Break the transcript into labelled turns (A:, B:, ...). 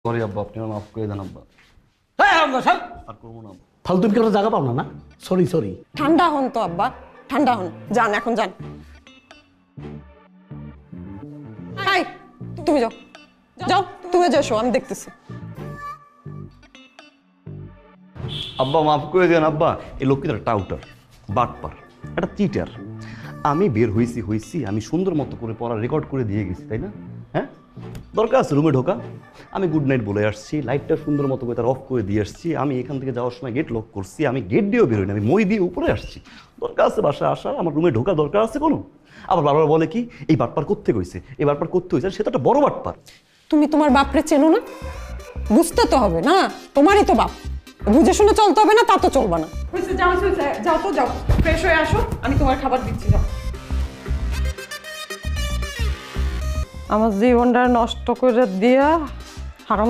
A: Sorry আব্বা, আপনি আমার মাফ করে দেন আব্বা। আর করবো না আব্বা।
B: ফালতু বিক্রেতার জায়গা পাও না না? Sorry sorry.
C: ঠান্ডা হন তো আব্বা, ঠান্ডা হন। যান এখন যান। হাই, তুমি যাও, যাও তুমি যাও, আমি দেখতেছি।
A: আব্বা মাফ করে দেন আব্বা। এই লোকটা টাউটার, বাটপার, একটা চিটার। আমি বের হইছি আমি সুন্দর মতো করে পড়া রেকর্ড করে দিয়ে গেছি, তাই না? হ্যাঁ, দরকার আছে রুমে ঢোকা? আমি গুড নাইট বলে আসছি, লাইটটা সুন্দর মতো করে তার অফ করে দিয়ে আসছি। আমি এখান থেকে যাওয়ার সময় গেট লক করছি, আমি গেট দিয়েও বেরোই না, আমি মই দিয়ে উপরে আসছি। দরকার আছে বাসায় আসার? আমার রুমে ঢোকা দরকার আছে কোনো? আবার বারবার বলে কি এই বাটপার করতে হয়েছে, এই বাটপার করতে হয়েছে, সে তো একটা বড় বাটপার।
C: তুমি তোমার বাপরে চেনো না? বুঝতে তো হবে না, তোমারই তো বাপ। বুঝে শুনে চলতে হবে না, তা তো চলবে না। যাও যাও তো, যাও ফ্রেশ হয়ে আসো, আমি তোমার খাবার দিচ্ছি। যাও। আমার জীবনটা নষ্ট করে দিয়া হারাম